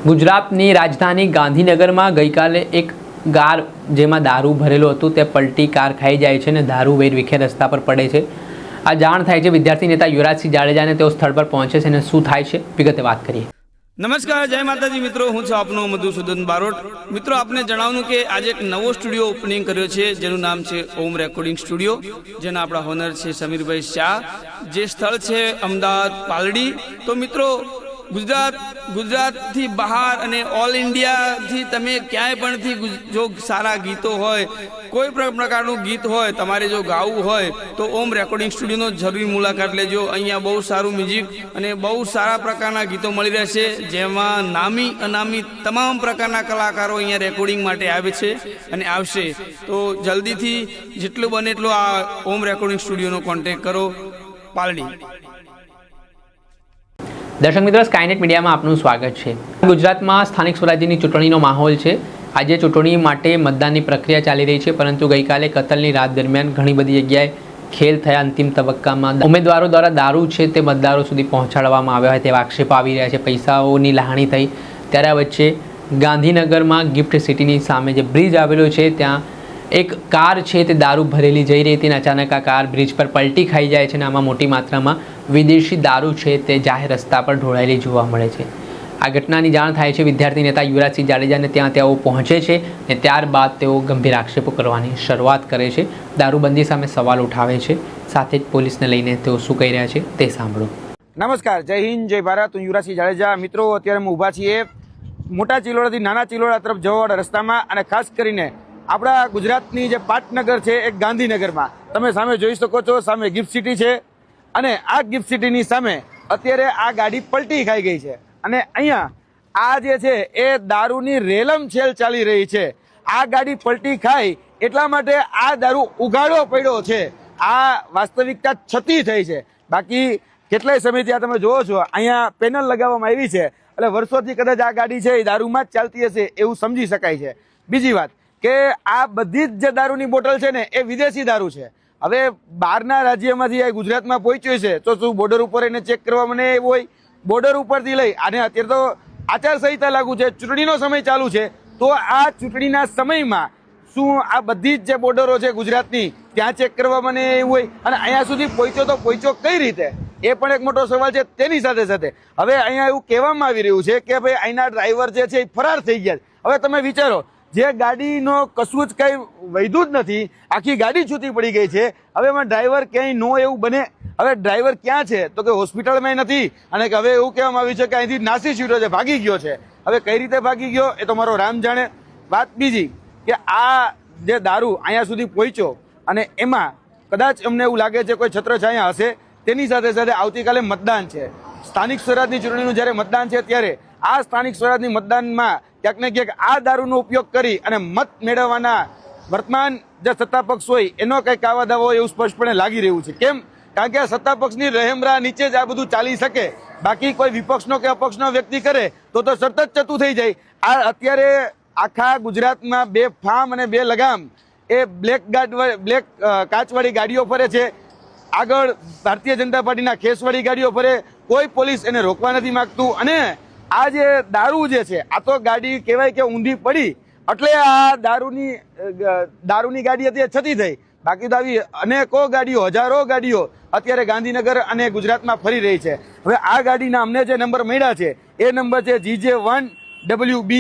ગુજરાતની રાજધાની ગાંધીનગરમાં ગઈકાલે એક કાર જેમાં દારૂ ભરેલું હતું તે પલટી કાર ખાઈ જાય છે અને દારૂ વેરવિખેર રસ્તા પર પડે છે। આ જાણ થાય છે વિદ્યાર્થી નેતા યુવરાજસિંહ જાડેજાને। તેઓ સ્થળ પર પહોંચે છે અને શું થાય છે વિગતે વાત કરીએ। નમસ્કાર, જય માતાજી મિત્રો, હું છું આપનો મધુસૂદન બારોટ। મિત્રો, આપને જણાવવાનું કે આજે એક નવો સ્ટુડિયો ઓપનિંગ કર્યો છે જેનું નામ છે ઓમ રેકોર્ડિંગ સ્ટુડિયો, જેના આપણા હોનર છે સમીરભાઈ શાહ। જે સ્થળ છે અમદાવાદ પાલડી। તો મિત્રો, ગુજરાતથી બહાર અને ઓલ ઇન્ડિયાથી તમે ક્યાંય પણથી જો સારા ગીતો હોય, કોઈ પણ પ્રકારનું ગીત હોય, તમારે જો ગાવું હોય તો ઓમ રેકોર્ડિંગ સ્ટુડિયોનો જરૂરી મુલાકાત લેજો। અહીંયા બહુ સારું મ્યુઝિક અને બહુ સારા પ્રકારના ગીતો મળી રહેશે, જેમાં નામી અનામી તમામ પ્રકારના કલાકારો અહીંયા રેકોર્ડિંગ માટે આવે છે અને આવશે। તો જલ્દીથી જેટલું બને એટલું આ ઓમ રેકોર્ડિંગ સ્ટુડિયોનો કોન્ટેક્ટ કરો, પાલડી। દર્શક મિત્રો, સ્કાયનેટ મીડિયામાં આપનું સ્વાગત છે। ગુજરાતમાં સ્થાનિક સ્વરાજ્યની ચૂંટણીનો માહોલ છે। આજે ચૂંટણી માટે મતદાનની પ્રક્રિયા ચાલી રહી છે, પરંતુ ગઈકાલે કતલની રાત દરમિયાન ઘણી બધી જગ્યાએ ખેલ થયા। અંતિમ તબક્કામાં ઉમેદવારો દ્વારા દારૂ છે તે મતદારો સુધી પહોંચાડવામાં આવ્યા હોય તેવા આક્ષેપો આવી રહ્યા છે। પૈસાઓની લાહણી થઈ, ત્યારે આ વચ્ચે ગાંધીનગરમાં ગિફ્ટ સિટીની સામે જે બ્રિજ આવેલો છે ત્યાં એક કાર છે તે દારૂ ભરેલી જઈ રહી હતી અને અચાનક આ કાર બ્રિજ પર પલટી ખાઈ જાય છે અને આમાં મોટી માત્રામાં વિદેશી દારૂ છે તે જાહેર રસ્તા પર ઢોળાયેલી જોવા મળે છે। આ ઘટનાની જાણ થાય છે વિદ્યાર્થી નેતા યુવરાજસિંહ જાડેજાને। ત્યાં તેઓ પહોંચે છે અને ત્યારબાદ તેઓ ગંભીર આક્ષેપો કરવાની શરૂઆત કરે છે, દારૂબંધી સામે સવાલ ઉઠાવે છે, સાથે જ પોલીસને લઈને તેઓ શું કહી રહ્યા છે તે સાંભળો। નમસ્કાર, જય હિન્દ, જય ભારત। હું યુવરાજસિંહ જાડેજા। મિત્રો, અત્યારે અમે ઊભા છીએ મોટા ચિલોડાથી નાના ચિલોડા તરફ જવાવાળા રસ્તામાં, અને ખાસ કરીને આપણા ગુજરાતની જે પાટનગર છે એક ગાંધીનગરમાં તમે સામે જોઈ શકો છો, સામે ગિફ્ટ સિટી છે અને આ ગિફ્ટ સિટીની સામે અત્યારે આ ગાડી પલટી ખાઈ ગઈ છે અને અહીંયા આ જે છે એ દારૂની રેલમ છેલ ચાલી રહી છે। આ ગાડી પલટી ખાઈ એટલા માટે આ દારૂ ઉગાડવો પડ્યો છે। આ વાસ્તવિકતા છતી થઈ છે। બાકી કેટલાય સમયથી આ તમે જોવો છો અહીંયા પેનલ લગાવવામાં આવી છે, એટલે વર્ષોથી કદાચ આ ગાડી છે એ દારૂમાં જ ચાલતી હશે એવું સમજી શકાય છે। બીજી વાત કે આ બધી જ જે દારૂની બોટલ છે ને એ વિદેશી દારૂ છે। હવે બહારના રાજ્યમાંથી આ ગુજરાતમાં પહોંચ્યું છે તો શું બોર્ડર ઉપર એને ચેક કરવા મને એવું હોય? બોર્ડર ઉપરથી લઈ અને અત્યારે તો આચારસંહિતા લાગુ છે, ચૂંટણીનો સમય ચાલુ છે, તો આ ચૂંટણીના સમયમાં શું આ બધી જ જે બોર્ડરો છે ગુજરાતની ત્યાં ચેક કરવા મને એવું હોય? અને અહીંયા સુધી પહોંચ્યો તો પહોંચ્યો કઈ રીતે, એ પણ એક મોટો સવાલ છે। તેની સાથે સાથે હવે અહીંયા એવું કહેવામાં આવી રહ્યું છે કે ભાઈ અહીંના ડ્રાઈવર જે છે એ ફરાર થઈ ગયા છે। હવે તમે વિચારો, જે ગાડીનો કશું જ કંઈ વૈધું જ નથી, આખી ગાડી છૂટી પડી ગઈ છે। હવે એમાં ડ્રાઈવર ક્યાંય નો એવું બને? હવે ડ્રાઈવર ક્યાં છે તો કે હોસ્પિટલમાં નથી, અને હવે એવું કહેવામાં આવ્યું છે કે અહીંથી નાસી છૂટ્યો છે, ભાગી ગયો છે। હવે કઈ રીતે ભાગી ગયો એ તો મારો રામ જાણે। વાત બીજી કે આ જે દારૂ અહીંયા સુધી પહોંચ્યો અને એમાં કદાચ અમને એવું લાગે છે કોઈ છત્રછાયા હશે। તેની સાથે સાથે આવતીકાલે મતદાન છે, સ્થાનિક સ્વરાજની ચૂંટણીનું જ્યારે મતદાન છે ત્યારે આ સ્થાનિક સ્વરાજની મતદાનમાં ક્યાંક ને ક્યાંક આ દારૂનો ઉપયોગ કરી અને મત મેળવવાના વર્તમાન જે સત્તા પક્ષ હોય એનો કંઈક આવા દાવો એવું સ્પષ્ટપણે લાગી રહ્યું છે। કેમ? કારણ કે આ સત્તા પક્ષની રહેમરા નીચે જ આ બધું ચાલી શકે, બાકી કોઈ વિપક્ષનો કે અપક્ષનો વ્યક્તિ કરે તો સતત ચતું થઈ જાય। આ અત્યારે આખા ગુજરાતમાં બે ફામ અને બે લગામ એ બ્લેક કાચવાળી ગાડીઓ ફરે છે। આગળ ભારતીય જનતા પાર્ટીના ખેસવાળી ગાડીઓ ફરે, કોઈ પોલીસ એને રોકવા નથી માંગતું। અને આ જે દારૂ જે છે આ તો ગાડી કહેવાય કે ઊંધી પડી એટલે આ દારૂની ગાડી અત્યારે છતી થઈ, બાકી તો આવી અનેકો ગાડીઓ, હજારો ગાડીઓ અત્યારે ગાંધીનગર અને ગુજરાતમાં ફરી રહી છે। હવે આ ગાડીના અમને જે નંબર મળ્યા છે એ નંબર છે GJ1WB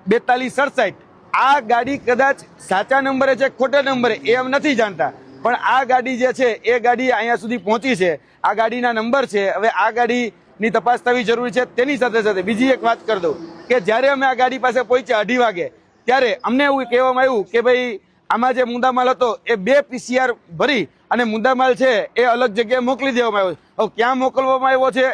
4267। આ ગાડી કદાચ સાચા નંબરે છે ખોટા નંબરે એ અમે નથી જાણતા, પણ આ ગાડી જે છે એ ગાડી અહીંયા સુધી પહોંચી છે, આ ગાડીના નંબર છે। હવે આ ગાડીની તપાસ થવી જરૂરી છે। તેની સાથે સાથે બીજી એક વાત કરી દઉં કે જ્યારે અમે આ ગાડી પાસે પહોંચ્યા 2:30 વાગે ત્યારે અમને એવું કહેવામાં આવ્યું કે ભાઈ આમાં જે મુદ્દામાલ હતો એ 2 PCR ભરી અને મુદ્દામાલ છે એ અલગ જગ્યાએ મોકલી દેવામાં આવ્યો છે। હવે ક્યાં મોકલવામાં આવ્યો છે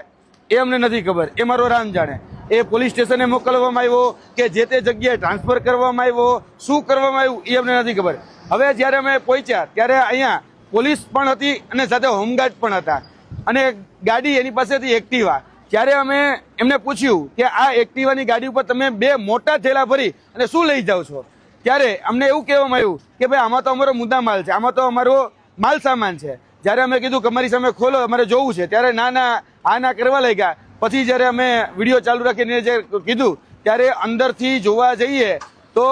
એ અમને નથી ખબર, એ મારો રામ જાણે। એ પોલીસ સ્ટેશને મોકલવામાં આવ્યો કે જે તે જગ્યાએ ટ્રાન્સફર કરવામાં આવ્યો, શું કરવામાં આવ્યું એ અમને નથી ખબર। હવે જ્યારે અમે પહોંચ્યા ત્યારે અહીંયા પોલીસ પણ હતી અને સાથે હોમગાર્ડ પણ હતા અને ગાડી એની પાસેથી એક્ટિવા। ત્યારે અમે એમને પૂછ્યું કે આ એક્ટિવાની ગાડી ઉપર તમે 2 મોટા થેલા ભરી અને શું લઈ જાઓ છો? ત્યારે અમને એવું કહેવામાં આવ્યું કે ભાઈ આમાં તો અમારો મુદ્દામાલ છે, આમાં તો અમારો માલ સામાન છે। જ્યારે અમે કીધું કે અમારી સામે ખોલો, અમારે જોવું છે, ત્યારે ના કરવા લાગ્યા। પછી જ્યારે અમે વિડીયો ચાલુ રાખીને જે કીધું ત્યારે અંદરથી જોવા જઈએ તો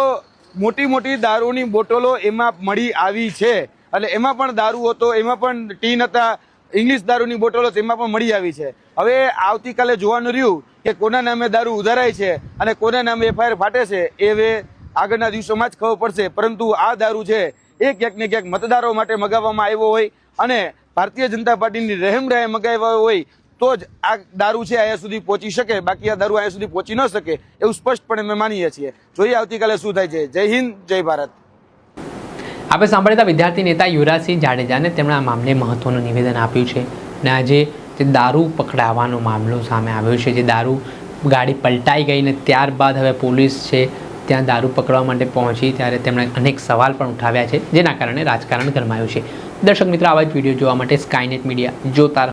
મોટી મોટી દારૂની બોટલો એમાં મળી આવી છે. એટલે એમાં પણ દારૂ હતો, એમાં પણ ટીન હતા, ઇંગ્લિશ દારૂની બોટલો તેમાં પણ મળી આવી છે. હવે આવતીકાલે જોવાનું રહ્યું કે કોના નામે દારૂ ઉધારાય છે અને કોના નામે FIR ફાટે છે એ હવે આગળના દિવસોમાં જ ખબર પડશે. પરંતુ આ દારૂ છે એ ક્યાંક ને ક્યાંક મતદારો માટે મગાવવામાં આવ્યો હોય અને ભારતીય જનતા પાર્ટીની રહેમરાએ મગાવ્યો હોય તો જ આ દારૂ છે અહીંયા સુધી પહોંચી શકે, બાકી આ દારૂ અહીંયા સુધી પહોંચી ન શકે એવું સ્પષ્ટપણે અમે માનીએ છીએ. જોઈએ આવતીકાલે શું થાય છે. જય હિન્દ, જય ભારત. આપણે સાંભળતા વિદ્યાર્થી નેતા યુવરાજસિંહ જાડેજાને તેમણે આ મામલે મહત્વનું નિવેદન આપ્યું છે અને આજે જે દારૂ પકડાવાનો મામલો સામે આવ્યો છે, જે દારૂ ગાડી પલટાઈ ગઈ ને ત્યારબાદ હવે પોલીસ છે ત્યાં દારૂ પકડવા માટે પહોંચી ત્યારે તેમણે અનેક સવાલ પણ ઉઠાવ્યા છે, જેના કારણે રાજકારણ ગરમાયું છે. દર્શક મિત્રો, આવા જ વિડીયો જોવા માટે સ્કાયનેટ મીડિયા જોતા